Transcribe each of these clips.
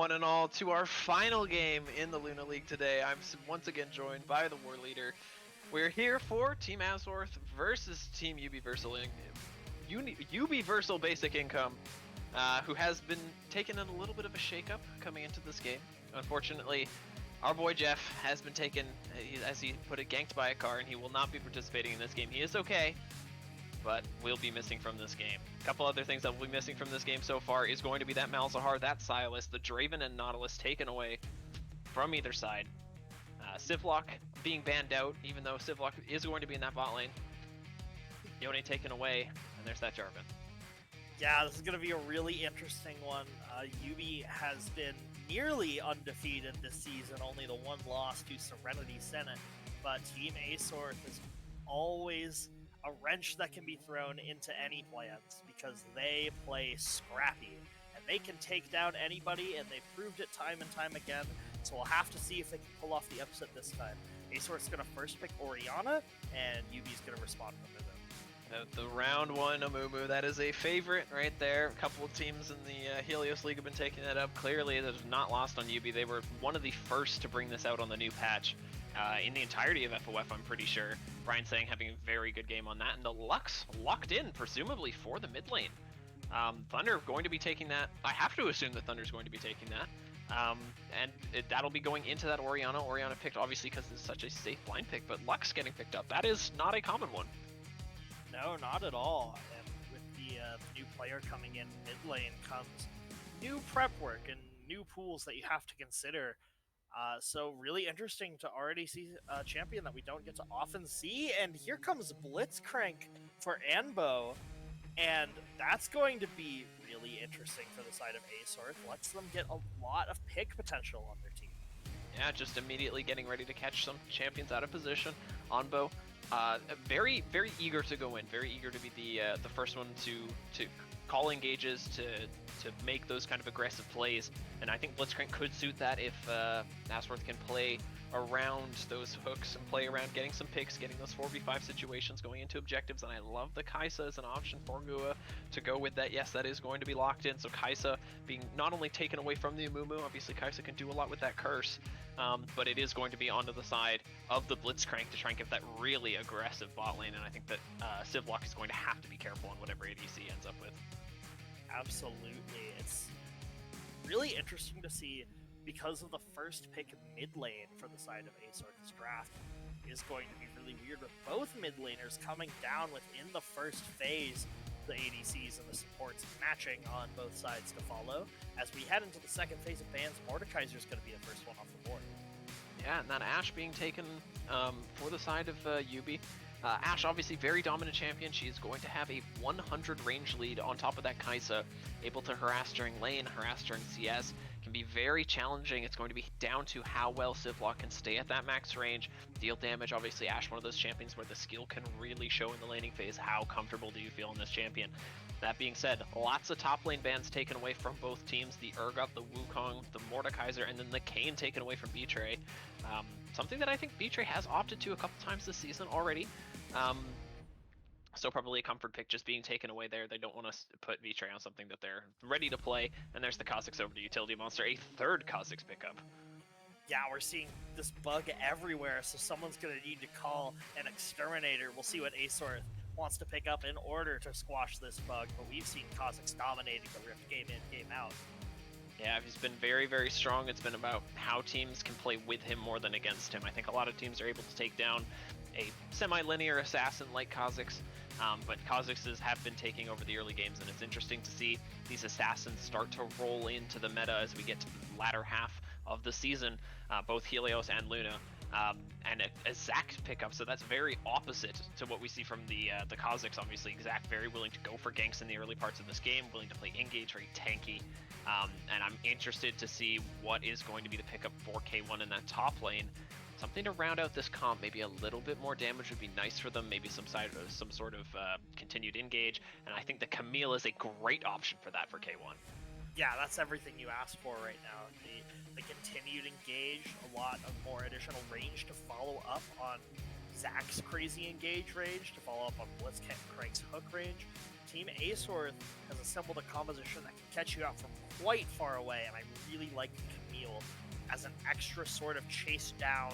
one and all, to our final game in the Luna League today. I'm once again joined by the War Leader. We're here for Team Asworth versus Team YUBI Versal Basic Income, who has been taking a little bit of a shakeup coming into this game. Unfortunately, our boy Jeff has been taken, as he put it, ganked by a car, and he will not be participating in this game. He is okay, but we'll be missing from this game. A couple other things that we'll be missing from this game so far is going to be that Malzahar, that Silas, the Draven and Nautilus taken away from either side. Sivlock being banned out, even though Sivlock is going to be in that bot lane. Yone taken away, and there's that Jarvan. Yeah, this is going to be a really interesting one. YUBI has been nearly undefeated this season, only the one loss to Serenity Senate, but Team Asworth is always a wrench that can be thrown into any plans because they play scrappy and they can take down anybody, and they've proved it time and time again. So we'll have to see if they can pull off the upset this time. Asworth's going to first pick Orianna, and YUBI's going to respond from it. The round one Amumu, that is a favorite right there. A couple of teams in the Helios League have been taking that up. Clearly, that is not lost on YUBI. They were one of the first to bring this out on the new patch. In the entirety of FOF, I'm pretty sure. Brian saying having a very good game on that, and the Lux locked in, presumably for the mid lane. Thunder going to be taking that. I have to assume that Thunder's going to be taking that. And that'll be going into that Orianna. Orianna picked, obviously, because it's such a safe blind pick, but Lux getting picked up. That is not a common one. No, not at all. And with the new player coming in mid lane comes new prep work and new pools that you have to consider. So really interesting to already see a champion that we don't get to often see. And here comes Blitzcrank for Anbo. And that's going to be really interesting for the side of Asworth. Lets them get a lot of pick potential on their team. Yeah, just immediately getting ready to catch some champions out of position. Anbo, very, very eager to go in. Very eager to be the first one to call engages, to make those kind of aggressive plays, and I think Blitzcrank could suit that if Asworth can play around those hooks and play around getting some picks, getting those 4v5 situations, going into objectives. And I love the Kai'Sa as an option for Gua to go with that. Yes, that is going to be locked in, so Kai'Sa being not only taken away from the Amumu, obviously Kai'Sa can do a lot with that curse, but it is going to be onto the side of the Blitzcrank to try and get that really aggressive bot lane, and I think that Sivlock is going to have to be careful on whatever ADC ends up with. Absolutely. It's really interesting to see, because of the first pick mid lane for the side of Asworth's draft is going to be really weird, with both mid laners coming down within the first phase, the ADCs and the supports matching on both sides to follow. As we head into the second phase of bans, Mordekaiser's going to be the first one off the board. Yeah, and that Ashe being taken for the side of YUBI. Ashe, obviously very dominant champion. She is going to have a 100 range lead on top of that Kai'Sa, able to harass during lane, harass during CS. Can be very challenging. It's going to be down to how well Sivlock can stay at that max range, deal damage. Obviously, Ashe, one of those champions where the skill can really show in the laning phase. How comfortable do you feel in this champion? That being said, lots of top lane bans taken away from both teams. The Urgot, the Wukong, the Mordekaiser, and then the Kayn taken away from Betray. Something that I think Betray has opted to a couple times this season already. So probably a comfort pick just being taken away there. They don't want to put Betray on something that they're ready to play. And there's the Kha'Zix over to Utility Monster, a third Kha'Zix pickup. Yeah, we're seeing this bug everywhere, so someone's going to need to call an exterminator. We'll see what Asworth wants to pick up in order to squash this bug, but we've seen Kha'Zix dominating the Rift game in, game out. Yeah, he's been very, very strong. It's been about how teams can play with him more than against him. I think a lot of teams are able to take down a semi-linear assassin like Kha'Zix, but Kha'Zixes have been taking over the early games, and it's interesting to see these assassins start to roll into the meta as we get to the latter half of the season, both Helios and Luna. And a Zac pickup, so that's very opposite to what we see from the Kha'Zix. Obviously, Zac very willing to go for ganks in the early parts of this game, willing to play engage, very tanky, and I'm interested to see what is going to be the pickup for K1 in that top lane. Something to round out this comp, maybe a little bit more damage would be nice for them, maybe some sort of continued engage, and I think the Camille is a great option for that for K1. Yeah, that's everything you asked for right now. The continued engage, a lot of more additional range to follow up on Zac's crazy engage range, to follow up on Blitzcrank's hook range. Team Asorth has assembled a composition that can catch you out from quite far away, and I really like Camille as an extra sort of chase down,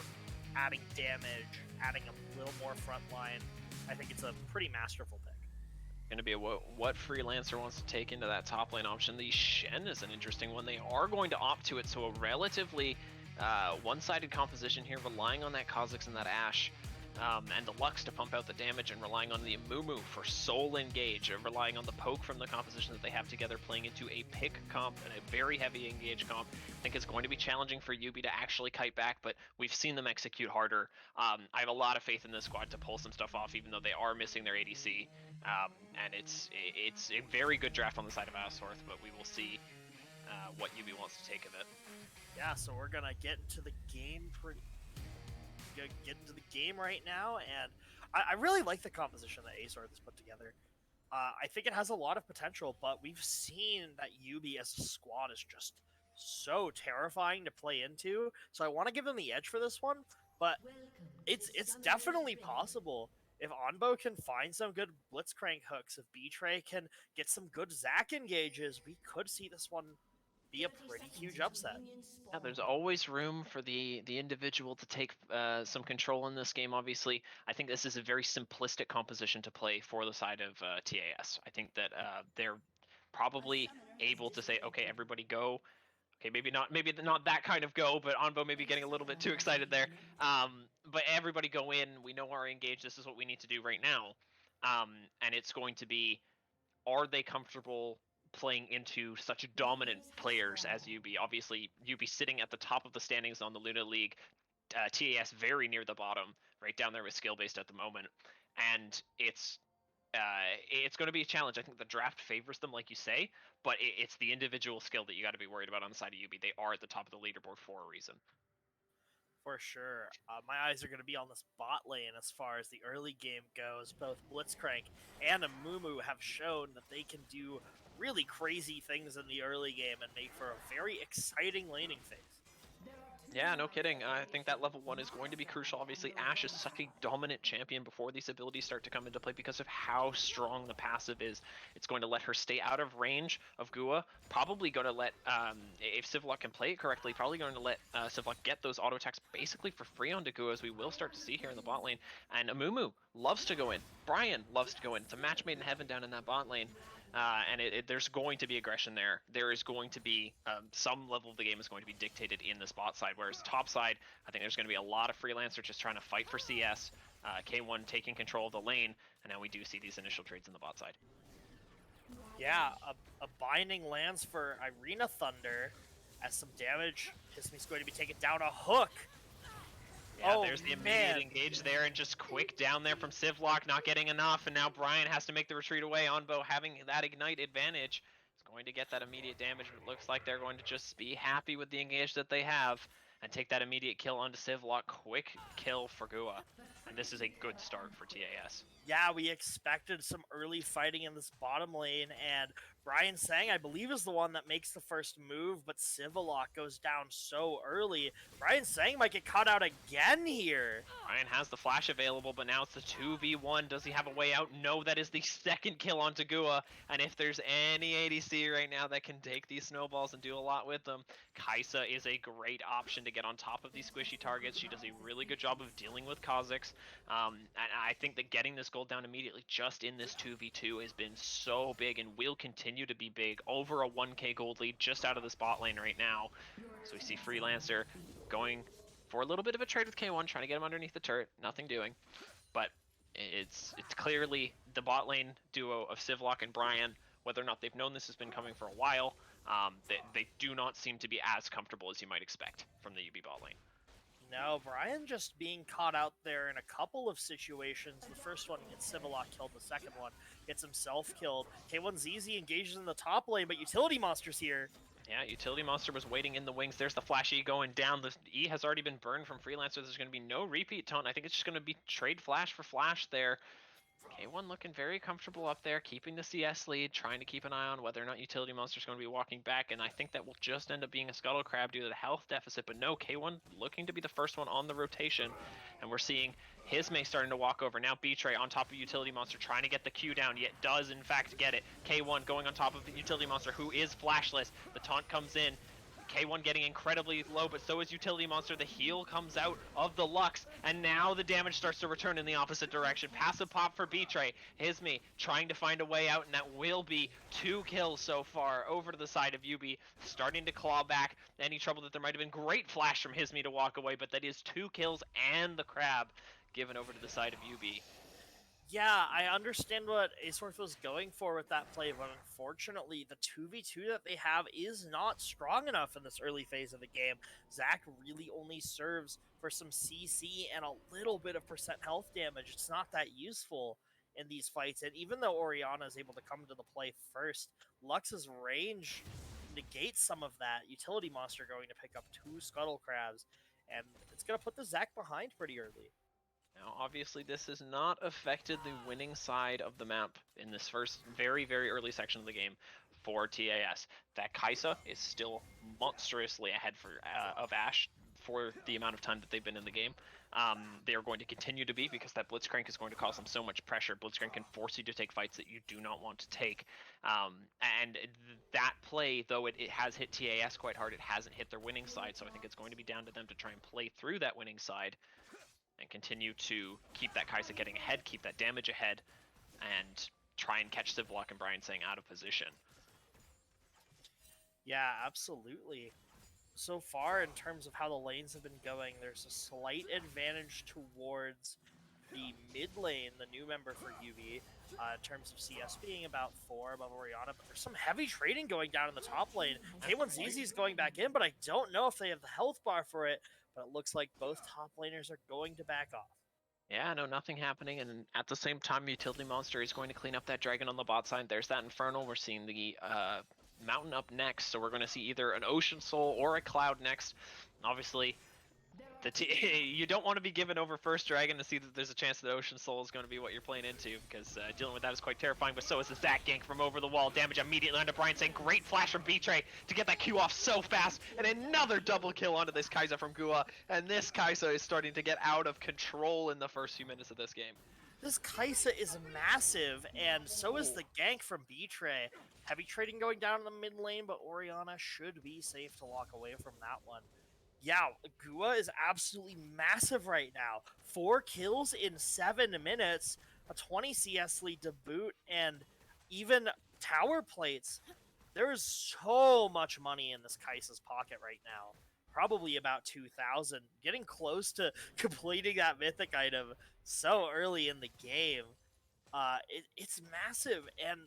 adding damage, adding a little more front line. I think it's a pretty masterful pick. Going to be what Freelancer wants to take into that top lane option. The Shen is an interesting one. They are going to opt to it, so a relatively one-sided composition here, relying on that Kha'Zix and that Ashe. And the Lux to pump out the damage, and relying on the Amumu for soul engage, relying on the poke from the composition that they have together, playing into a pick comp and a very heavy engage comp. I think it's going to be challenging for YUBI to actually kite back, but we've seen them execute harder. I have a lot of faith in this squad to pull some stuff off, even though they are missing their ADC. And it's a very good draft on the side of Asorth, but we will see what YUBI wants to take of it. Yeah, so we're gonna get into the game right now, and I really like the composition that Asorth has put together. I think it has a lot of potential, but we've seen that YUBI as a squad is just so terrifying to play into, so I want to give them the edge for this one, but it's definitely possible. If Onbo can find some good Blitzcrank hooks, if Betray can get some good Zac engages, we could see this one be a pretty huge upset. Yeah, there's always room for the individual to take some control in this game, obviously. I think this is a very simplistic composition to play for the side of TAS. I think that they're probably able to say, okay, everybody go. Okay, maybe not that kind of go, but Onbo maybe getting a little bit too excited there. But everybody go in. We know our engage. This is what we need to do right now. And it's going to be, are they comfortable playing into such dominant players as YUBI? Obviously, YUBI sitting at the top of the standings on the Luna League, TAS very near the bottom, right down there with skill-based at the moment. And it's going to be a challenge. I think the draft favors them, like you say, but it's the individual skill that you got to be worried about on the side of YUBI. They are at the top of the leaderboard for a reason. For sure. My eyes are going to be on this bot lane as far as the early game goes. Both Blitzcrank and Amumu have shown that they can do really crazy things in the early game and make for a very exciting laning phase. Yeah, no kidding. I think that level 1 is going to be crucial. Obviously, Ashe is such a dominant champion before these abilities start to come into play because of how strong the passive is. It's going to let her stay out of range of Gua. Probably going to let, if Sivlock can play it correctly, probably going to let Sivlock get those auto attacks basically for free onto Gua, as we will start to see here in the bot lane. And Amumu loves to go in. Brian loves to go in. It's a match made in heaven down in that bot lane. And there's going to be aggression there. There is going to be some level of the game is going to be dictated in the spot side, whereas top side, I think there's going to be a lot of Freelancer just trying to fight for CS, K1 taking control of the lane, and now we do see these initial trades in the bot side. Yeah, a binding lands for Irina Thunder as some damage. Hismi's going to be taken down. A hook! Yeah, there's the immediate engage there, and just quick down there from Sivlock, not getting enough, and now Brian has to make the retreat away. Onbo having that ignite advantage is going to get that immediate damage, but it looks like they're going to just be happy with the engage that they have and take that immediate kill onto Sivlock. Quick kill for Gua, and this is a good start for TAS. Yeah, we expected some early fighting in this bottom lane, and Brian Sang, I believe, is the one that makes the first move, but Sivlock goes down so early. Brian Sang might get caught out again here. Brian has the flash available, but now it's the 2v1. Does he have a way out? No, that is the second kill onto Gua, and if there's any ADC right now that can take these snowballs and do a lot with them, Kai'Sa is a great option to get on top of these squishy targets. She does a really good job of dealing with Kha'Zix, and I think that getting this gold down immediately just in this 2v2 has been so big and will continue to be big. Over a 1k gold lead just out of the spot lane right now. So we see Freelancer going for a little bit of a trade with K1, trying to get him underneath the turret. Nothing doing. But it's clearly the bot lane duo of Sivlock and Brian. Whether or not they've known this has been coming for a while, they do not seem to be as comfortable as you might expect from the YUBI bot lane. No, Brian just being caught out there in a couple of situations. The first one gets Sivlock killed, the second one gets himself killed. K1ZZ engages in the top lane, but Utility Monster's here. Yeah, Utility Monster was waiting in the wings. There's the Flash E going down. The E has already been burned from Freelancer. There's going to be no repeat taunt. I think it's just going to be trade Flash for Flash there. K1 looking very comfortable up there, keeping the CS lead, trying to keep an eye on whether or not Utility Monster's going to be walking back, and I think that will just end up being a Scuttle Crab due to the health deficit, but no, K1 looking to be the first one on the rotation, and we're seeing Hisme starting to walk over. Now Betray on top of Utility Monster trying to get the Q down, yet does in fact get it. K1 going on top of the Utility Monster, who is flashless. The taunt comes in. K1 getting incredibly low, but so is Utility Monster. The heal comes out of the Lux, and now the damage starts to return in the opposite direction. Passive pop for Betray. Hisme trying to find a way out, and that will be 2 kills so far over to the side of YUBI, starting to claw back any trouble that there might have been. Great flash from Hisme to walk away, but that is 2 kills and the crab given over to the side of YUBI. Yeah, I understand what Asorth was going for with that play, but unfortunately, the 2v2 that they have is not strong enough in this early phase of the game. Zac really only serves for some CC and a little bit of percent health damage. It's not that useful in these fights, and even though Orianna is able to come to the play first, Lux's range negates some of that. Utility Monster going to pick up 2 Scuttle Crabs, and it's going to put the Zac behind pretty early. Now, obviously, this has not affected the winning side of the map in this first very, very early section of the game for TAS. That Kai'Sa is still monstrously ahead of Ashe for the amount of time that they've been in the game. They are going to continue to be, because that Blitzcrank is going to cause them so much pressure. Blitzcrank can force you to take fights that you do not want to take. And that play, though it has hit TAS quite hard, it hasn't hit their winning side, so I think it's going to be down to them to try and play through that winning side and continue to keep that Kai'Sa getting ahead, keep that damage ahead, and try and catch Civlock and Brian Sang out of position. Yeah, absolutely. So far, in terms of how the lanes have been going, there's a slight advantage towards the mid lane, the new member for UV, in terms of CS being about 4 above Orianna, but there's some heavy trading going down in the top lane. K1ZZ is going back in, but I don't know if they have the health bar for it, but it looks like both top laners are going to back off. Yeah, no, nothing happening, and at the same time, Utility Monster is going to clean up that Dragon on the bot side. There's that Infernal. We're seeing the Mountain up next, so we're going to see either an Ocean Soul or a Cloud next. Obviously, you don't want to be given over first Dragon to see that there's a chance that Ocean Soul is going to be what you're playing into, because dealing with that is quite terrifying, but so is the Zac gank from over the wall. Damage immediately onto Brian Sang. Great flash from Betray to get that Q off so fast, and another double kill onto this Kai'Sa from Gua, and this Kai'Sa is starting to get out of control in the first few minutes of this game. This Kai'Sa is massive, and so is the gank from Betray. Heavy trading going down in the mid lane, but Orianna should be safe to walk away from that one. Yeah, Gua is absolutely massive right now. 4 kills in 7 minutes, a 20 CS lead to boot, and even tower plates. There is so much money in this Kai'Sa's pocket right now. Probably about 2,000. Getting close to completing that mythic item so early in the game. It's massive, and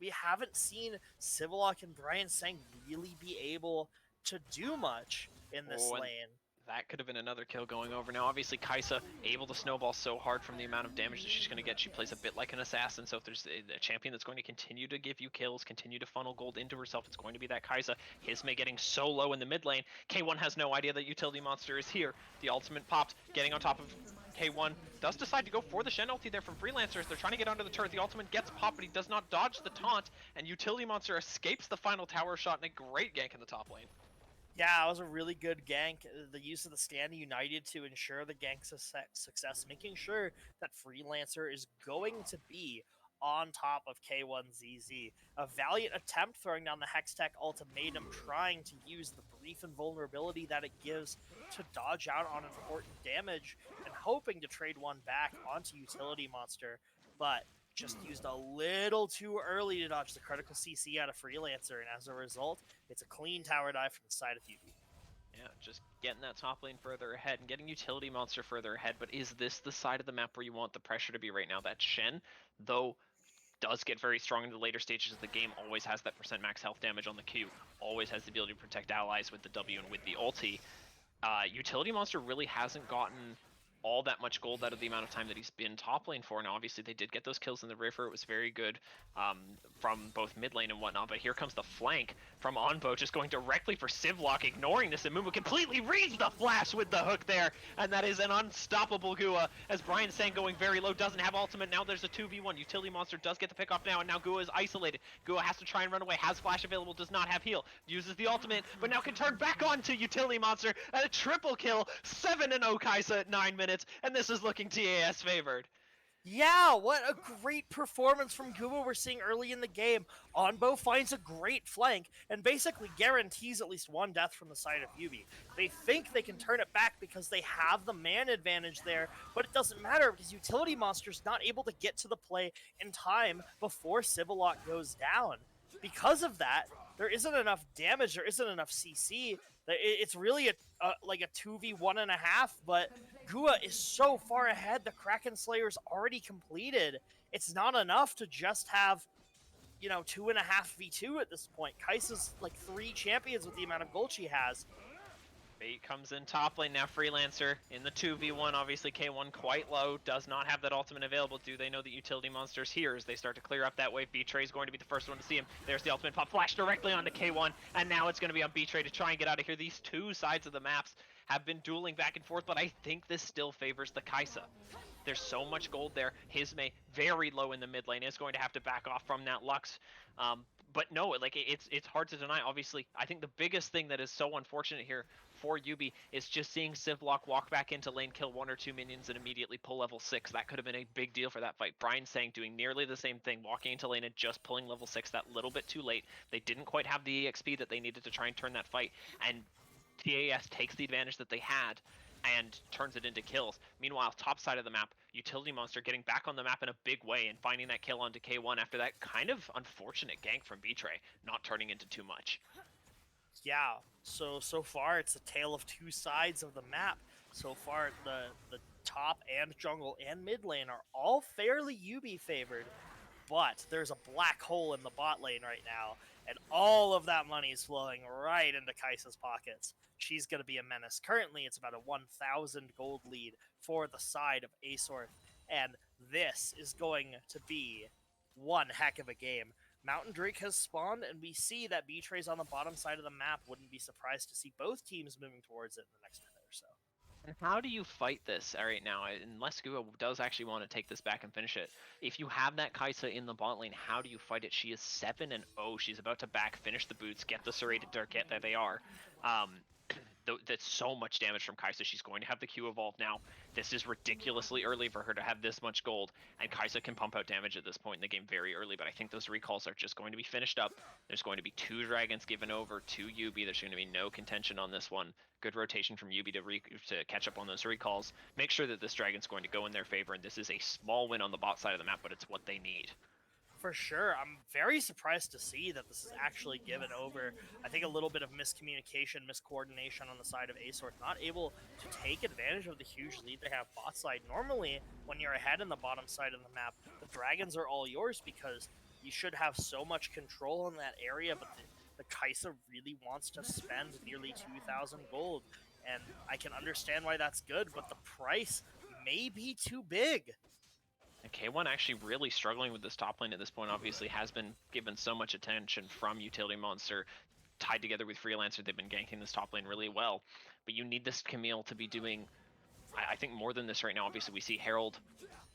we haven't seen Civlock and Brian Sang really be able to do much in this lane. That could have been another kill going over. Now, obviously, Kai'Sa able to snowball so hard from the amount of damage that she's going to get. She plays a bit like an assassin, so if there's a champion that's going to continue to give you kills, continue to funnel gold into herself, it's going to be that Kai'Sa. Hisme getting so low in the mid lane. K1 has no idea that Utility Monster is here. The ultimate popped, getting on top of K1. Does decide to go for the Shen ulti there from Freelancers. They're trying to get onto the turret. The ultimate gets popped, but he does not dodge the taunt, and Utility Monster escapes the final tower shot and a great gank in the top lane. Yeah, it was a really good gank. The use of the Stand United to ensure the gank success, making sure that Freelancer is going to be on top of K1ZZ. A valiant attempt throwing down the Hextech ultimatum, trying to use the brief invulnerability that it gives to dodge out on important damage, and hoping to trade one back onto Utility Monster, but just used a little too early to dodge the critical CC out of Freelancer, and as a result, it's a clean tower dive from the side of YUBI. Yeah, just getting that top lane further ahead and getting Utility Monster further ahead, but is this the side of the map where you want the pressure to be right now? That Shen, though, does get very strong in the later stages of the game, always has that percent max health damage on the Q, always has the ability to protect allies with the W and with the ulti. Utility Monster really hasn't gotten all that much gold out of the amount of time that he's been top lane for. Now, obviously, they did get those kills in the river. It was very good from both mid lane and whatnot, but here comes the flank from Onbo, just going directly for Civlock, ignoring this, and Mumu completely reads the flash with the hook there, and that is an unstoppable Gua, as Brian Sang going very low, doesn't have ultimate. Now there's a 2v1. Utility Monster does get the pick off now, and now Gua is isolated. Gua has to try and run away, has flash available, does not have heal, uses the ultimate, but now can turn back on to Utility Monster, and a triple kill, 7-0 Kai'Sa at 9 minutes, and this is looking TAS favored. Yeah, what a great performance from Gua we're seeing early in the game. Onbo finds a great flank and basically guarantees at least one death from the side of YUBI. They think they can turn it back because they have the man advantage there, but it doesn't matter because Utility Monster's not able to get to the play in time before Civlock goes down. Because of that, there isn't enough damage, there isn't enough CC. It's really like a 2v1.5, but Gua is so far ahead, the Kraken Slayer's already completed. It's not enough to just have, 2.5v2 at this point. Kai'Sa's like 3 champions with the amount of gold she has. Bait comes in top lane now, Freelancer in the 2v1, obviously K1 quite low, does not have that ultimate available. Do they know that Utility Monster's here as they start to clear up that wave? B-Tray's going to be the first one to see him. There's the ultimate pop, flash directly onto K1, and now it's going to be on B-Tray to try and get out of here. These two sides of the maps have been dueling back and forth, but I think this still favors the Kai'Sa. There's so much gold there. Hisme, very low in the mid lane, is going to have to back off from that Lux. But no, like it's hard to deny. Obviously, I think the biggest thing that is so unfortunate here for YUBI is just seeing Civlock walk back into lane, kill 1 or 2 minions, and immediately pull level 6. That could have been a big deal for that fight. Brian Sang doing nearly the same thing, walking into lane and just pulling level 6 that little bit too late. They didn't quite have the EXP that they needed to try and turn that fight, and TAS takes the advantage that they had and turns it into kills. Meanwhile, top side of the map, Utility Monster getting back on the map in a big way and finding that kill onto K1 after that kind of unfortunate gank from B-Tray, not turning into too much. Yeah, so far it's a tale of two sides of the map. So far, the top and jungle and mid lane are all fairly YUBI favored, but there's a black hole in the bot lane right now, and all of that money is flowing right into Kai'Sa's pockets. She's going to be a menace. Currently, it's about a 1,000 gold lead for the side of Asorth, and this is going to be one heck of a game. Mountain Drake has spawned, and we see that B-Tray's on the bottom side of the map. Wouldn't be surprised to see both teams moving towards it in the next minute or so. And how do you fight this right now? Unless Gua does actually want to take this back and finish it. If you have that Kai'Sa in the bot lane, how do you fight it? She is 7-0. She's about to back, finish the boots, get the serrated dirt, get that they are. That's so much damage from Kai'Sa. She's going to have the Q evolve now. This is ridiculously early for her to have this much gold, and Kai'Sa can pump out damage at this point in the game very early, but I think those recalls are just going to be finished up. There's going to be 2 dragons given over to YUBI. There's going to be no contention on this one. Good rotation from YUBI to catch up on those recalls. Make sure that this dragon's going to go in their favor, and this is a small win on the bot side of the map, but it's what they need. For sure. I'm very surprised to see that this is actually given over. I think a little bit of miscommunication, miscoordination on the side of Asorth, not able to take advantage of the huge lead they have bot side. Normally, when you're ahead in the bottom side of the map, the dragons are all yours because you should have so much control in that area, but the Kai'Sa really wants to spend nearly 2,000 gold, and I can understand why that's good, but the price may be too big. And K1 actually really struggling with this top lane at this point, obviously has been given so much attention from Utility Monster, tied together with Freelancer. They've been ganking this top lane really well, but you need this Camille to be doing, I think, more than this right now. Obviously, we see Herald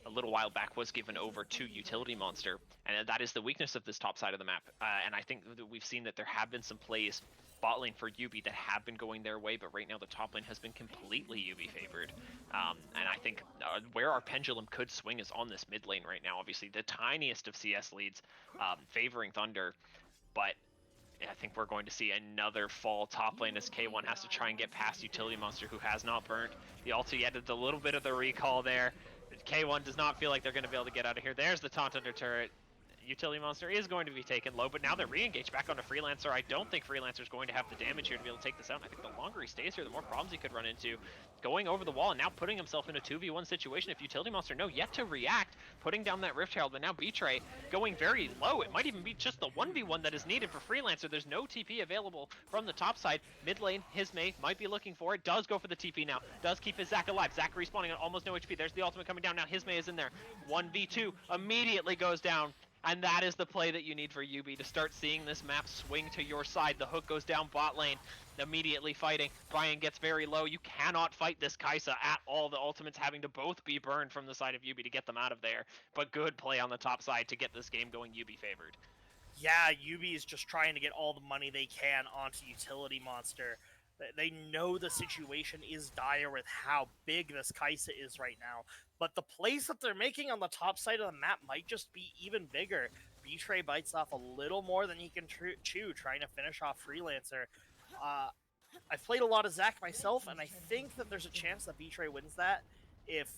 a little while back was given over to Utility Monster, and that is the weakness of this top side of the map. And I think that we've seen that there have been some plays bot lane for YUBI that have been going their way, but right now the top lane has been completely YUBI favored. And I think where our pendulum could swing is on this mid lane right now. Obviously, the tiniest of CS leads favoring Thunder, but I think we're going to see another fall top lane as K1 has to try and get past Utility Monster, who has not burnt the ulti yet. It's a little bit of the recall there. K1 does not feel like they're going to be able to get out of here. There's the taunt under turret. Utility Monster is going to be taken low, but now they're re-engaged back onto Freelancer. I don't think Freelancer's going to have the damage here to be able to take this out. I think the longer he stays here, the more problems he could run into. Going over the wall and now putting himself in a 2v1 situation. If Utility Monster yet to react, putting down that Rift Herald, but now Betray going very low. It might even be just the 1v1 that is needed for Freelancer. There's no TP available from the top side. Mid lane, Hisme might be looking for it. Does go for the TP now. Does keep his Zac alive. Zac respawning on almost no HP. There's the ultimate coming down. Now Hisme is in there. 1v2 immediately goes down. And that is the play that you need for YUBI to start seeing this map swing to your side. The hook goes down bot lane, immediately fighting. Brian gets very low. You cannot fight this Kai'Sa at all. The ultimates having to both be burned from the side of YUBI to get them out of there. But good play on the top side to get this game going YUBI favored. Yeah, YUBI is just trying to get all the money they can onto Utility Monster. They know the situation is dire with how big this Kai'Sa is right now. But the plays that they're making on the top side of the map might just be even bigger. Betray bites off a little more than he can chew, trying to finish off Freelancer. I've played a lot of Zac myself, and I think that there's a chance that Betray wins that if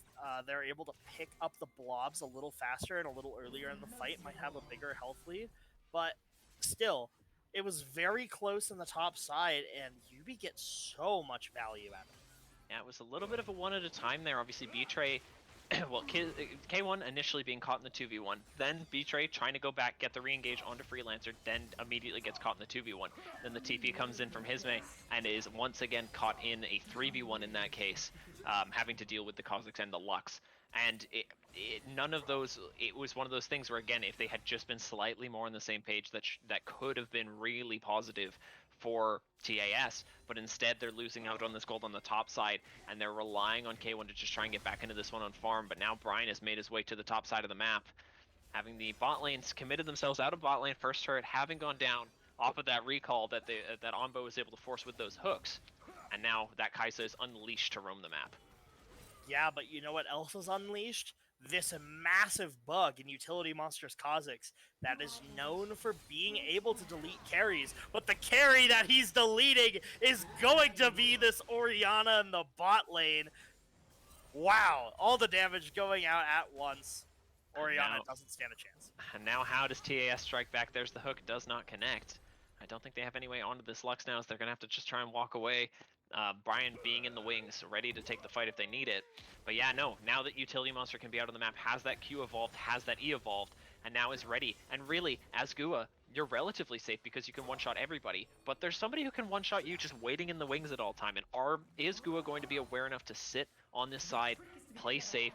they're able to pick up the blobs a little faster and a little earlier in the fight. Might have a bigger health lead. But still, it was very close in the top side, and YUBI gets so much value out of it. Yeah, it was a little bit of a one at a time there. Obviously, Betray, well, K1 initially being caught in the 2v1, then Betray trying to go back, get the re-engage onto Freelancer, then immediately gets caught in the 2v1. Then the TP comes in from Hisme and is once again caught in a 3v1 in that case, having to deal with the Kha'Zix and the Lux. And none of those, it was one of those things where, again, if they had just been slightly more on the same page, that could have been really positive for TAS, but instead they're losing out on this gold on the top side, and they're relying on K1 to just try and get back into this one on farm. But now Brian has made his way to the top side of the map, having the bot lanes committed themselves out of bot lane, first turret having gone down off of that recall that that Onbo was able to force with those hooks, and now that Kai'Sa is unleashed to roam the map. Yeah, but you know what else is unleashed? This massive bug in Utility Monster's Kha'Zix that is known for being able to delete carries, but the carry that he's deleting is going to be this Orianna in the bot lane. Wow, all the damage going out at once. Orianna doesn't stand a chance. And now how does TAS strike back? There's the hook, does not connect. I don't think they have any way onto this Lux now, so they're going to have to just try and walk away. Brian being in the wings, ready to take the fight if they need it. But yeah, no, now that Utility Monster can be out on the map, has that Q evolved, has that E evolved, and now is ready. And really, as Gua, you're relatively safe because you can one-shot everybody, but there's somebody who can one-shot you just waiting in the wings at all time. And is Gua going to be aware enough to sit on this side, play safe,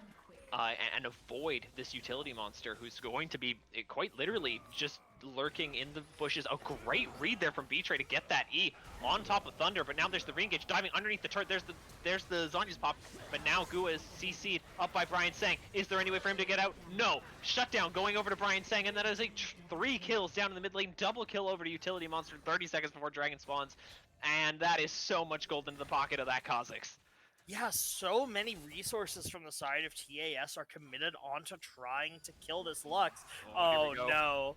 and avoid this Utility Monster who's going to be quite literally just lurking in the bushes? A great read there from Betray to get that E on top of Thunder, but now there's the re-engage diving underneath the turret. There's the Zhonya's pop, but now Gua is CC'd up by Brian Sang. Is there any way for him to get out? No. Shutdown going over to Brian Sang, and that is 3 kills down in the mid lane. Double kill over to Utility Monster 30 seconds before Dragon spawns, and that is so much gold into the pocket of that Kha'Zix. Yeah, so many resources from the side of TAS are committed onto trying to kill this Lux. Oh no.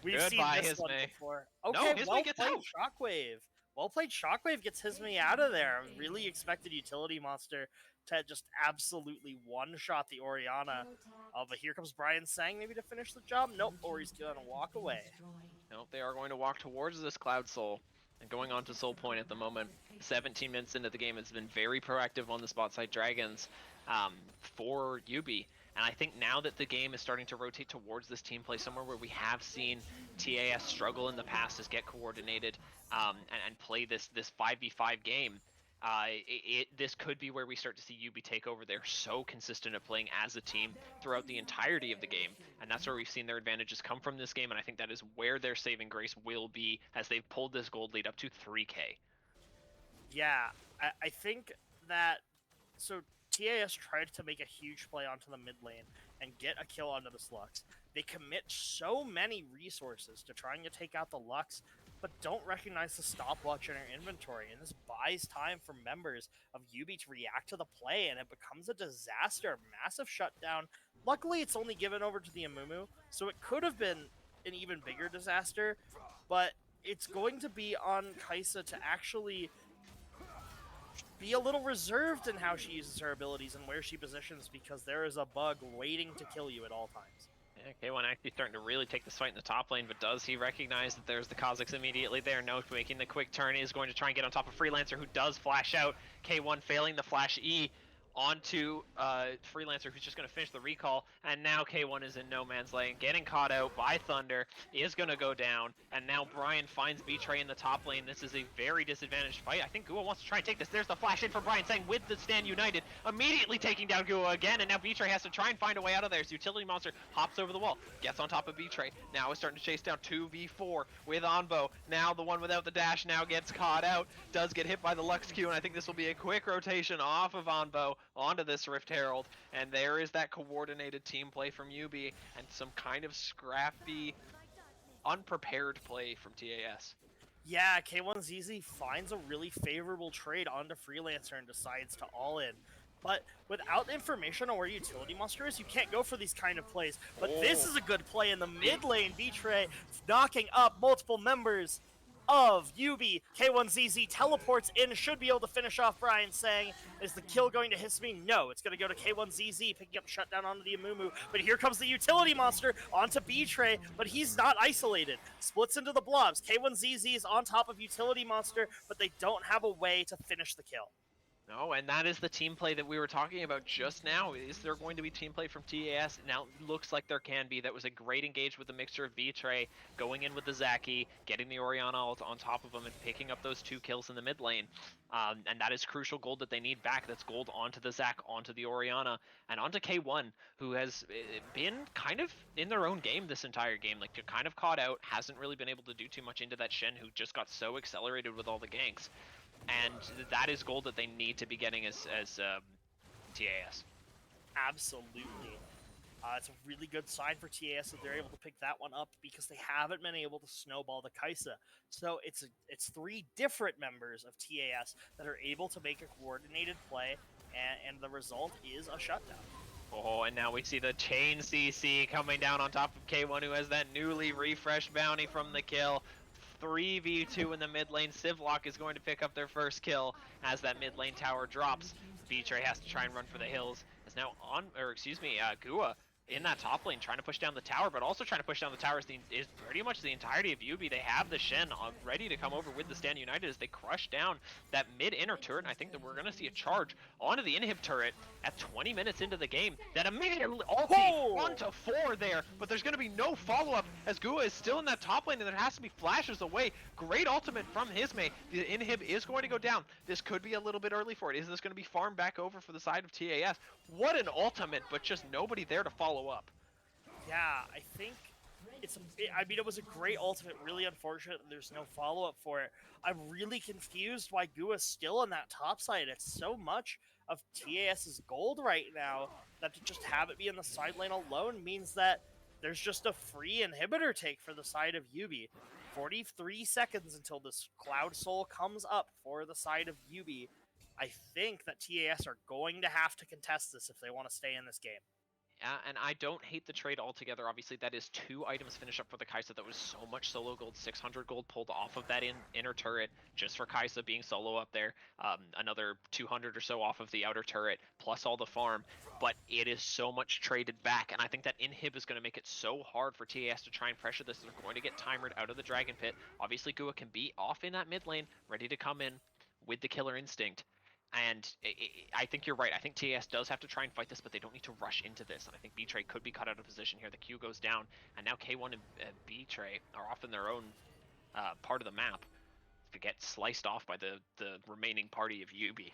We've seen this one before. Okay, no, well played Shockwave. Well played Shockwave gets Hisme out of there. I really expected Utility Monster to just absolutely one-shot the Orianna. But here comes Brian Sang maybe to finish the job. Nope, Ori's gonna walk away. Nope, they are going to walk towards this Cloud Soul. And going on to Soul Point at the moment, 17 minutes into the game, it's been very proactive on the spot side Dragons for YUBI. And I think now that the game is starting to rotate towards this team play, somewhere where we have seen TAS struggle in the past is get coordinated and play this 5v5 game, this could be where we start to see YUBI take over. They're so consistent at playing as a team throughout the entirety of the game, and that's where we've seen their advantages come from this game, and I think that is where their saving grace will be as they've pulled this gold lead up to 3K. Yeah, I think that... So TAS tried to make a huge play onto the mid lane and get a kill onto this Lux. They commit so many resources to trying to take out the Lux, but don't recognize the stopwatch in their inventory, and this buys time for members of YUBI to react to the play, and it becomes a disaster, massive shutdown. Luckily, it's only given over to the Amumu, so it could have been an even bigger disaster, but it's going to be on Kai'Sa to actually be a little reserved in how she uses her abilities and where she positions, because there is a bug waiting to kill you at all times. Yeah, K1 actually starting to really take this fight in the top lane, but does he recognize that there's the Kazakhs immediately there? No, making the quick turn. He is going to try and get on top of Freelancer, who does flash out. K1 failing the flash E onto Freelancer, who's just going to finish the recall, and now K1 is in no man's land, getting caught out by Thunder, is going to go down, and now Brian finds B-Tray in the top lane. This is a very disadvantaged fight. I think Gua wants to try and take this. There's the flash in for Brian, saying with the stand united, immediately taking down Gua again, and now B-Tray has to try and find a way out of there. His utility monster hops over the wall, gets on top of B-Tray, now is starting to chase down 2v4 with Onbo. Now the one without the dash now gets caught out, does get hit by the Lux Q, and I think this will be a quick rotation off of Onbo onto this Rift Herald, and there is that coordinated team play from YUBI and some kind of scrappy, unprepared play from TAS. Yeah, K1ZZ finds a really favorable trade onto Freelancer and decides to all in. But without information on where Utility Monster is, you can't go for these kind of plays. But this is a good play in the mid lane. B-Tray knocking up multiple members of YUBI. K1ZZ teleports in, should be able to finish off Brian, saying, is the kill going to Hisme? No, it's going to go to K1ZZ, picking up shutdown onto the Amumu. But here comes the Utility Monster onto B-Tray, but he's not isolated. Splits into the blobs. K1ZZ is on top of Utility Monster, but they don't have a way to finish the kill. No, and that is the team play that we were talking about just now. Is there going to be team play from TAS? Now, looks like there can be. That was a great engage with the mixture of B-Tray, going in with the Zaki, getting the Orianna on top of him, and picking up those 2 kills in the mid lane. And that is crucial gold that they need back. That's gold onto the Zac, onto the Orianna, and onto K1, who has been kind of in their own game this entire game. Like, kind of caught out, hasn't really been able to do too much into that Shen, who just got so accelerated with all the ganks. And that is gold that they need to be getting as TAS. Absolutely. It's a really good sign for TAS that they're able to pick that one up because they haven't been able to snowball the Kai'Sa. So it's 3 different members of TAS that are able to make a coordinated play, and the result is a shutdown. Oh, and now we see the chain CC coming down on top of K1, who has that newly refreshed bounty from the kill. 3v2 in the mid lane. Civlock is going to pick up their first kill as that mid lane tower drops. B-Tray has to try and run for the hills. Is now Gua in that top lane trying to push down the tower, but also trying to push down the tower is pretty much the entirety of YUBI. They have the Shen ready to come over with the Stand United as they crush down that mid-inner turret, and I think that we're going to see a charge onto the inhib turret at 20 minutes into the game. That immediately ulti onto 4 there, but there's going to be no follow-up as Gua is still in that top lane, and there has to be flashes away. Great ultimate from Hisme. The inhib is going to go down. This could be a little bit early for it. Is this going to be farmed back over for the side of TAS? What an ultimate, but just nobody there to follow up. Yeah, I think it was a great ultimate, really unfortunate that there's no follow-up for it. I'm really confused why Gua's still on that top side. It's so much of TAS's gold right now that to just have it be in the side lane alone means that there's just a free inhibitor take for the side of YUBI. 43 seconds until this Cloud Soul comes up for the side of YUBI. I think that TAS are going to have to contest this if they want to stay in this game. Yeah, and I don't hate the trade altogether. Obviously, that is 2 items finish up for the Kai'Sa. That was so much solo gold, 600 gold pulled off of that inner turret just for Kai'Sa being solo up there. Another 200 or so off of the outer turret, plus all the farm. But it is so much traded back, and I think that inhib is going to make it so hard for TAS to try and pressure this. They're going to get timered out of the Dragon Pit. Obviously, Gua can be off in that mid lane, ready to come in with the killer instinct. And I think you're right. I think TAS does have to try and fight this, but they don't need to rush into this. And I think B-Tray could be caught out of position here. The Q goes down, and now K1 and B-Tray are off in their own part of the map to get sliced off by the remaining party of YUBI.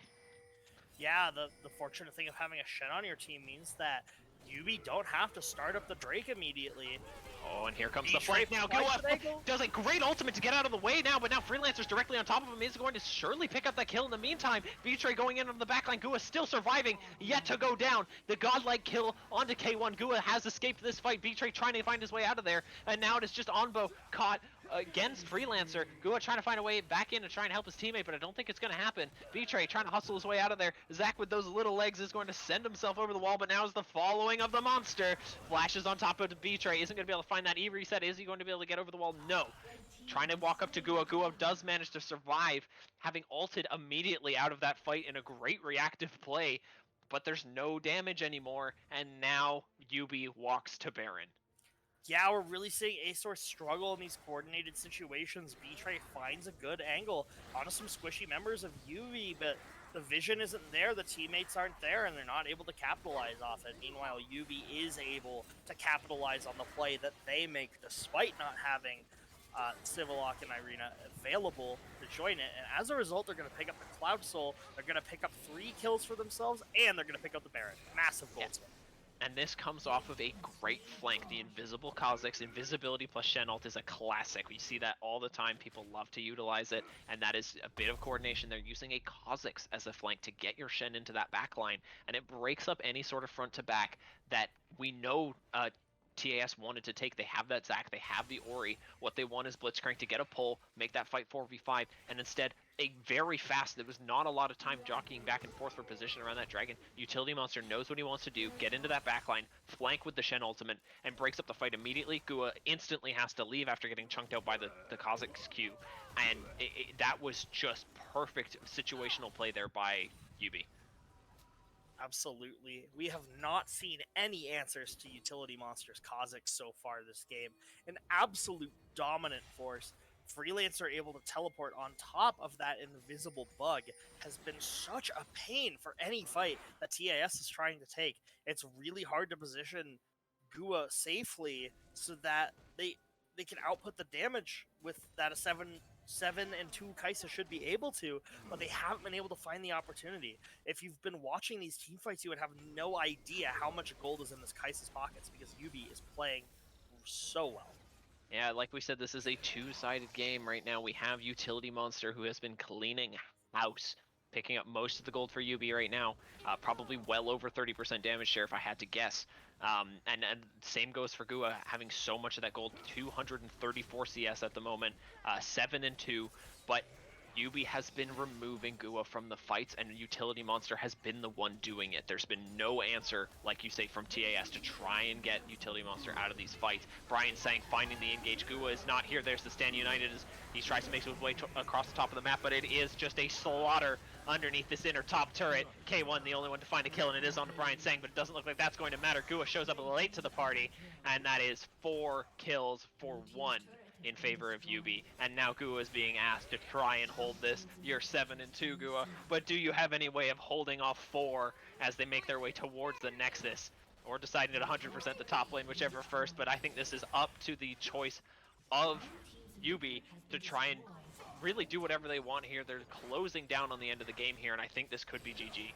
Yeah, the fortunate thing of having a Shen on your team means that YUBI don't have to start up the Drake immediately. Oh, and here comes the flank now. Gua does a great ultimate to get out of the way now, but now Freelancer's directly on top of him. Is going to surely pick up that kill in the meantime. B-Tray going in on the backline. Gua still surviving, yet to go down. The godlike kill onto K1. Gua has escaped this fight. B-Tray trying to find his way out of there, and now it is just Onbo caught against Freelancer. Gua trying to find a way back in to try and help his teammate, but I don't think it's going to happen. B-Tray trying to hustle his way out of there. Zac with those little legs is going to send himself over the wall, but now is the following of the monster. Flashes on top of B-Tray. Isn't going to be able to find that E reset. Is he going to be able to get over the wall? No. Trying to walk up to Gua. Gua does manage to survive, having ulted immediately out of that fight in a great reactive play, but there's no damage anymore, and now YUBI walks to Baron. Yeah, we're really seeing Aesor struggle in these coordinated situations. B-Tray finds a good angle onto some squishy members of YUBI, but the vision isn't there, the teammates aren't there, and they're not able to capitalize off it. Meanwhile, YUBI is able to capitalize on the play that they make despite not having Civillock and Irina available to join it. And as a result, they're going to pick up the Cloud Soul, they're going to pick up 3 kills for themselves, and they're going to pick up the Baron. Massive gold spin. And this comes off of a great flank. The invisible Kha'Zix, invisibility plus Shen ult is a classic. We see that all the time. People love to utilize it, and that is a bit of coordination. They're using a Kha'Zix as a flank to get your Shen into that back line, and it breaks up any sort of front to back that we know TAS wanted to take. They have that Zac, they have the Ori. What they want is Blitzcrank to get a pull, make that fight 4v5, and instead a very fast, there was not a lot of time jockeying back and forth for position around that dragon. Utility Monster knows what he wants to do, get into that backline, flank with the Shen ultimate, and breaks up the fight immediately. Gua instantly has to leave after getting chunked out by the Kha'Zix Q. And that was just perfect situational play there by YUBI. Absolutely. We have not seen any answers to Utility Monster's Kha'Zix so far this game. An absolute dominant force. Freelancer able to teleport on top of that invisible bug has been such a pain for any fight that TAS is trying to take. It's really hard to position Gua safely so that they can output the damage with that a 7 and 2 Kai'Sa should be able to, but they haven't been able to find the opportunity. If you've been watching these team fights, you would have no idea how much gold is in this Kai'Sa's pockets because YUBI is playing so well. Yeah, like we said, this is a two-sided game right now. We have Utility Monster, who has been cleaning house, picking up most of the gold for YUBI right now. Probably well over 30% damage share if I had to guess. And same goes for Gua, having so much of that gold, 234 CS at the moment, 7 and 2, but YUBI has been removing Gua from the fights, and Utility Monster has been the one doing it. There's been no answer, like you say, from TAS to try and get Utility Monster out of these fights. Brian saying finding the engage. Gua is not here. There's the Stand United as he tries to make his way across the top of the map, but it is just a slaughter underneath this inner top turret. K1 the only one to find a kill, and it is on to Brian Sang, but it doesn't look like that's going to matter. Gua shows up late to the party, and that is 4 kills for 1 in favor of YUBI, and now Gua is being asked to try and hold this. You're 7 and 2, Gua, but do you have any way of holding off 4 as they make their way towards the Nexus, or deciding at 100% the top lane, whichever first? But I think this is up to the choice of YUBI to try and really do whatever they want here. They're closing down on the end of the game here, and I think this could be GG.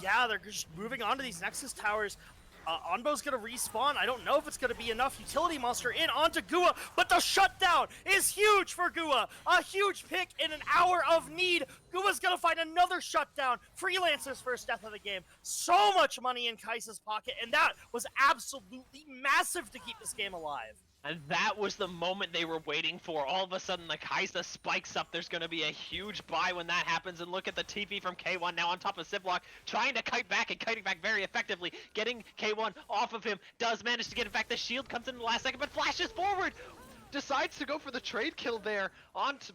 Yeah, they're just moving on to these Nexus towers. Onbo's gonna respawn. I don't know if it's gonna be enough. Utility Monster in onto Gua, but the shutdown is huge for Gua. A huge pick in an hour of need. Gua's gonna find another shutdown. Freelancer's first death of the game. So much money in Kai'Sa's pocket, and that was absolutely massive to keep this game alive. And that was the moment they were waiting for. All of a sudden, the Kai'Sa spikes up. There's going to be a huge buy when that happens. And look at the TP from K1 now on top of Civillock, trying to kite back and kiting back very effectively. Getting K1 off of him. Does manage to get it back. The shield comes in the last second, but flashes forward. Decides to go for the trade kill there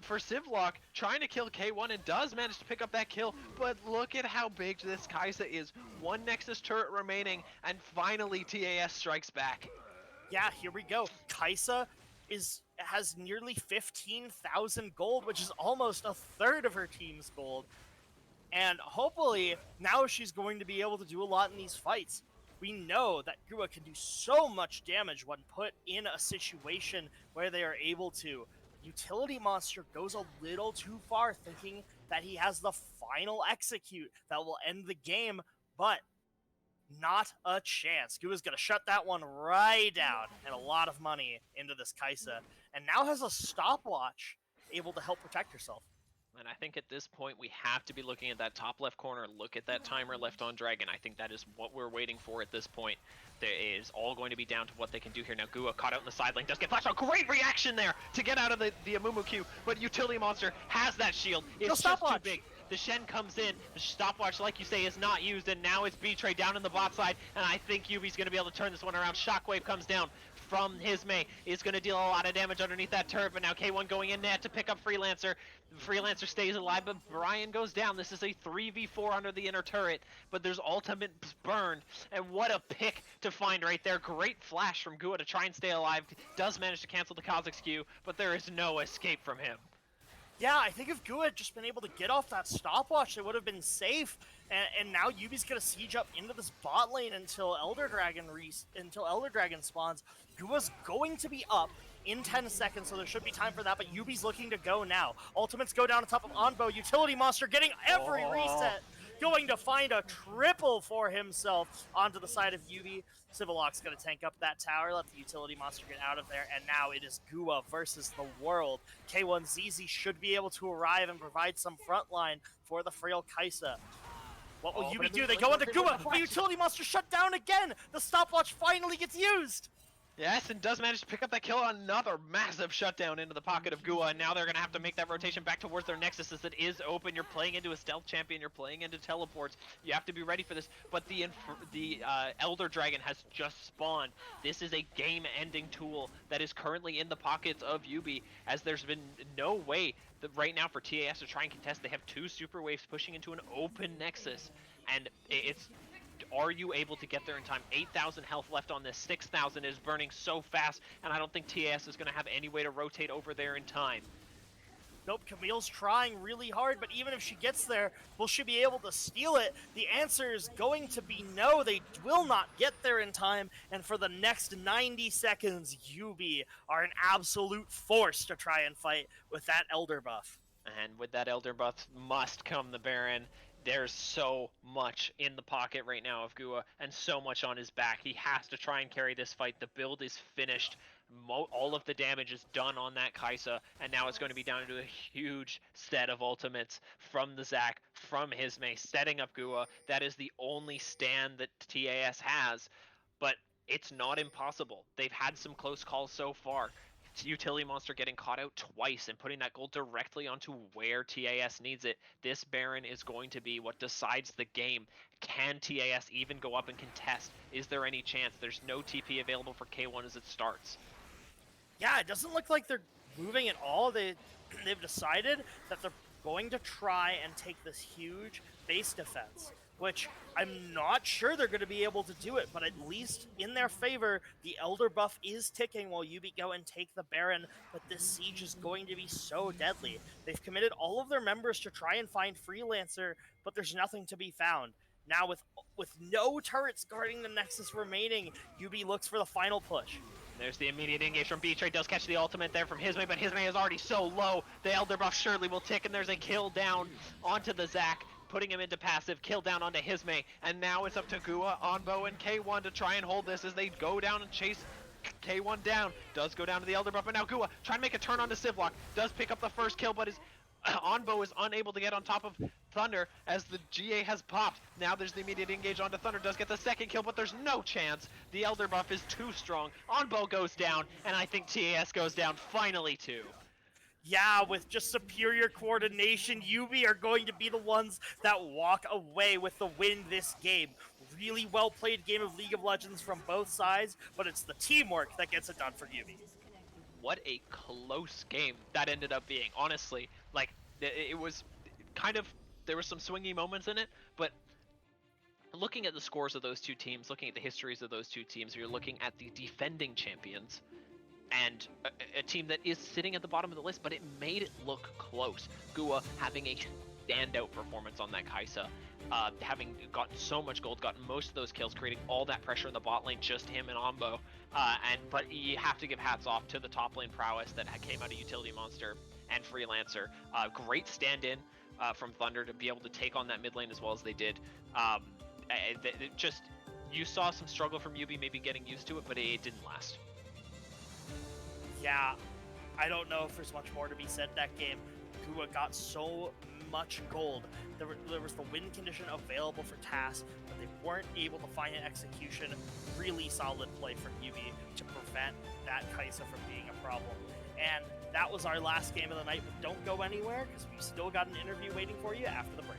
for Civillock, trying to kill K1, and does manage to pick up that kill. But look at how big this Kai'Sa is. 1 Nexus turret remaining, and finally TAS strikes back. Yeah, here we go. Kai'Sa has nearly 15,000 gold, which is almost a third of her team's gold. And hopefully, now she's going to be able to do a lot in these fights. We know that Gua can do so much damage when put in a situation where they are able to. Utility Monster goes a little too far, thinking that he has the final execute that will end the game, but not a chance. Gua's gonna shut that one right down, and a lot of money into this Kai'Sa, and now has a stopwatch able to help protect herself. And I think at this point we have to be looking at that top left corner, look at that timer left on Dragon. I think that is what we're waiting for at this point. There is all going to be down to what they can do here. Now Gua caught out in the side lane, does get flashed. A great reaction there to get out of the Amumu Q, but Utility Monster has that shield. It's just too big. The Shen comes in, the stopwatch, like you say, is not used, and now it's B-Tray down in the bot side, and I think YUBI's going to be able to turn this one around. Shockwave comes down, from Hisme is going to deal a lot of damage underneath that turret, but now K1 going in net to pick up Freelancer. Freelancer stays alive, but Brian goes down. This is a 3v4 under the inner turret, but there's ultimate burned, and what a pick to find right there. Great flash from Gua to try and stay alive. Does manage to cancel the Kha'Zix Q, but there is no escape from him. Yeah, I think if Gua had just been able to get off that stopwatch, it would have been safe. And now Yubi's gonna siege up into this bot lane until Elder Dragon spawns. Gua's going to be up in 10 seconds, so there should be time for that, but Yubi's looking to go now. Ultimates go down on top of Onbo. Utility Monster getting every reset. Going to find a triple for himself onto the side of Yubi. Civillock's going to tank up that tower, let the Utility Monster get out of there, and now it is Gua versus the world. K1 ZZ should be able to arrive and provide some front line for the frail Kaisa. What will Yubi do? They go into Gua, the Utility Monster shut down again! The stopwatch finally gets used! Yes, and does manage to pick up that kill on another massive shutdown into the pocket of Gua, and now they're going to have to make that rotation back towards their Nexus as it is open. You're playing into a stealth champion, you're playing into teleports, you have to be ready for this, but the Elder Dragon has just spawned. This is a game-ending tool that is currently in the pockets of Yubi, as there's been no way that right now for TAS to try and contest. They have 2 super waves pushing into an open Nexus, and it's... Are you able to get there in time? 8,000 health left on this. 6,000 is burning so fast, and I don't think TAS is going to have any way to rotate over there in time. Nope, Camille's trying really hard, but even if she gets there, will she be able to steal it? The answer is going to be no, they will not get there in time, and for the next 90 seconds, Yubi are an absolute force to try and fight with that Elder buff. And with that Elder buff must come the Baron. There's so much in the pocket right now of Gua, and so much on his back. He has to try and carry this fight. The build is finished. All of the damage is done on that Kaisa, and now it's going to be down to a huge set of ultimates from the Zac, from Hisme, setting up Gua. That is the only stand that TAS has, but it's not impossible. They've had some close calls so far. Utility Monster getting caught out twice and putting that gold directly onto where TAS needs it. This Baron is going to be what decides the game. Can TAS even go up and contest? Is there any chance? There's no TP available for K1 as it starts. Yeah, it doesn't look like they're moving at all. They've decided that they're going to try and take this huge base defense, which I'm not sure they're going to be able to do it, but at least in their favor, the Elder buff is ticking while Yubi go and take the Baron, but this siege is going to be so deadly. They've committed all of their members to try and find Freelancer, but there's nothing to be found. Now with no turrets guarding the Nexus remaining, Yubi looks for the final push. There's the immediate engage from Betrayed, does catch the ultimate there from Hisme, but Hisme is already so low. The Elder buff surely will tick, and there's a kill down onto the Zac, putting him into passive, kill down onto Hisme, and now it's up to Gua, Onbo, and K1 to try and hold this as they go down and chase K1 down. Does go down to the Elder buff, but now Gua trying to make a turn onto Civlock, does pick up the first kill, but Onbo is unable to get on top of Thunder as the GA has popped. Now there's the immediate engage onto Thunder, does get the second kill, but there's no chance. The Elder buff is too strong. Onbo goes down, and I think TAS goes down finally too. Yeah, with just superior coordination, Yubi are going to be the ones that walk away with the win this game. Really well played game of League of Legends from both sides, but it's the teamwork that gets it done for Yubi. What a close game that ended up being, honestly. Like, it was kind of, there were some swingy moments in it, but looking at the scores of those two teams, looking at the histories of those two teams, you're looking at the defending champions and a team that is sitting at the bottom of the list, but it made it look close. Gua having a standout performance on that Kaisa, having gotten so much gold, gotten most of those kills, creating all that pressure in the bot lane, just him and Onbo. But you have to give hats off to the top lane prowess that came out of Utility Monster and Freelancer. Great stand-in from Thunder to be able to take on that mid lane as well as they did. You saw some struggle from Yubi maybe getting used to it, but it didn't last. Yeah, I don't know if there's much more to be said that game. Gua got so much gold. There was the win condition available for TAS, but they weren't able to find an execution. Really solid play from Yubi to prevent that Kaisa from being a problem. And that was our last game of the night, but don't go anywhere because we've still got an interview waiting for you after the break.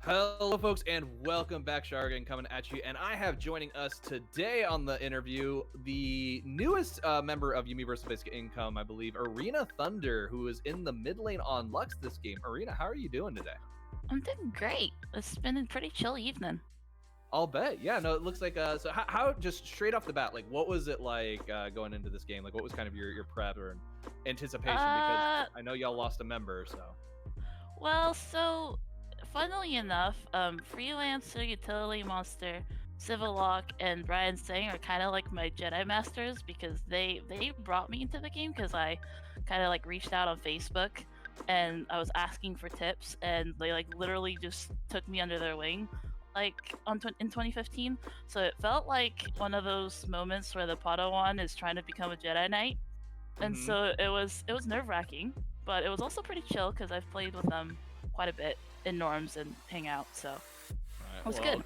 Hello, folks, and welcome back. Shargan coming at you, and I have joining us today on the interview the newest member of Yumi vs. Basic Income, I believe, Arena Thunder, who is in the mid lane on Lux this game. Arena, how are you doing today? I'm doing great. It's been a pretty chill evening. I'll bet. Yeah, no, it looks like so how just straight off the bat, like what was it like going into this game? Like what was kind of your prep or anticipation? Because I know y'all lost a member, so. Well, so funnily enough, Freelancer, Utility Monster, Civil Lock, and Brian Sang are kind of like my Jedi Masters because they brought me into the game because I kind of like reached out on Facebook and I was asking for tips and they like literally just took me under their wing like in 2015. So it felt like one of those moments where the Padawan is trying to become a Jedi Knight. And so it was nerve-wracking, but it was also pretty chill because I've played with them quite a bit in norms and hang out, so it was good.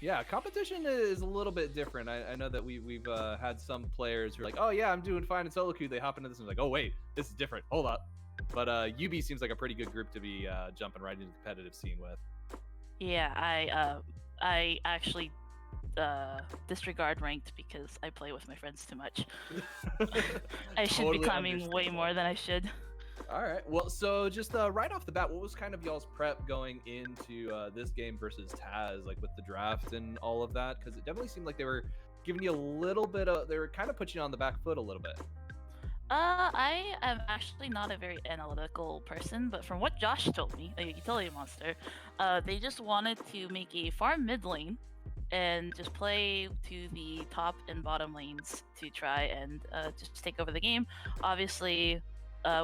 Yeah, competition is a little bit different. I know that we've had some players who are like, oh yeah, I'm doing fine in solo queue. They hop into this and like, oh wait, this is different. Hold up. But YUBI seems like a pretty good group to be jumping right into the competitive scene with. Yeah, I actually disregard ranked because I play with my friends too much. I should be climbing way more than I should. All right. Well, so just right off the bat, what was kind of y'all's prep going into this game versus TAS, like with the draft and all of that? Because it definitely seemed like they were giving you a little bit of, they were kind of putting you on the back foot a little bit. I am actually not a very analytical person, but from what Josh told me, a utility monster, they just wanted to make a farm mid lane and just play to the top and bottom lanes to try and just take over the game. Obviously,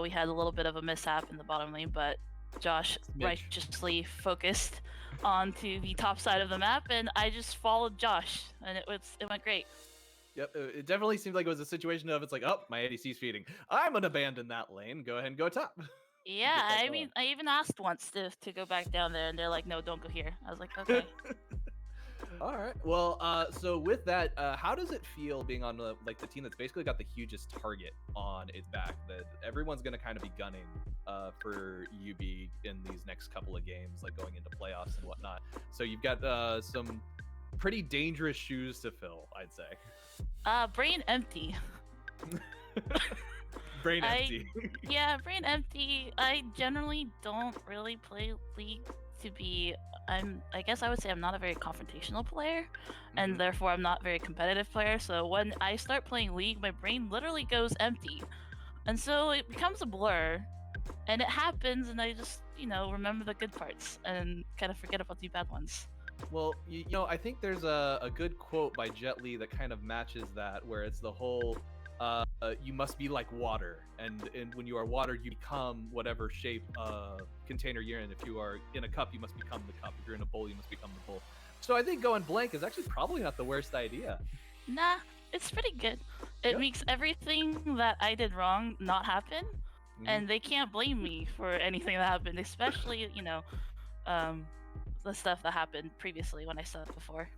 we had a little bit of a mishap in the bottom lane, but Josh righteously focused onto the top side of the map, and I just followed Josh, and it went great. Yep, it definitely seemed like it was a situation of it's like, oh, my ADC's feeding. I'm gonna abandon that lane. Go ahead and go top. Yeah, I mean, I even asked once to go back down there, and they're like, no, don't go here. I was like, okay. All right. Well, so with that, how does it feel being on the team that's basically got the hugest target on its back? That everyone's gonna kind of be gunning for YUBI in these next couple of games, like going into playoffs and whatnot. So you've got some pretty dangerous shoes to fill, I'd say. Brain empty. Brain empty. Yeah, brain empty. I generally don't really play League to be. I guess I would say I'm not a very confrontational player, and therefore I'm not a very competitive player. So when I start playing League, my brain literally goes empty, and so it becomes a blur, and it happens, and I just remember the good parts and kind of forget about the bad ones. Well, you know, I think there's a good quote by Jet Li that kind of matches that, where it's the whole, you must be like water, and when you are water, you become whatever shape container you're in. If you are in a cup, you must become the cup. If you're in a bowl, you must become the bowl. So I think going blank is actually probably not the worst idea. Nah, it's pretty good. It makes everything that I did wrong not happen, and they can't blame me for anything that happened, especially, the stuff that happened previously when I sucked before.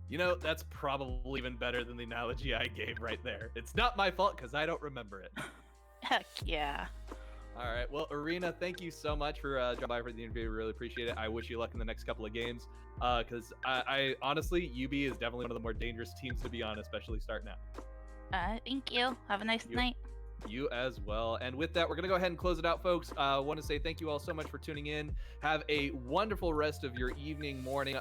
You know, that's probably even better than the analogy I gave right there. It's not my fault because I don't remember it. Heck yeah. All right. Well, Arena, thank you so much for dropping by for the interview. Really appreciate it. I wish you luck in the next couple of games because I honestly, YUBI is definitely one of the more dangerous teams to be on, especially starting out. Thank you. Have a nice night. You as well. And with that, we're going to go ahead and close it out, folks. I want to say thank you all so much for tuning in. Have a wonderful rest of your evening, morning,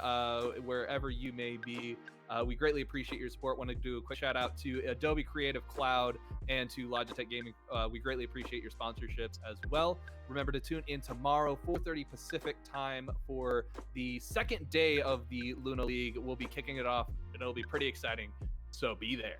wherever you may be. We greatly appreciate your support. Want to do a quick shout out to Adobe Creative Cloud and to Logitech Gaming. We greatly appreciate your sponsorships as well. Remember to tune in tomorrow, 4:30 Pacific time, for the second day of the Luna League. We'll be kicking it off, and it'll be pretty exciting. So be there.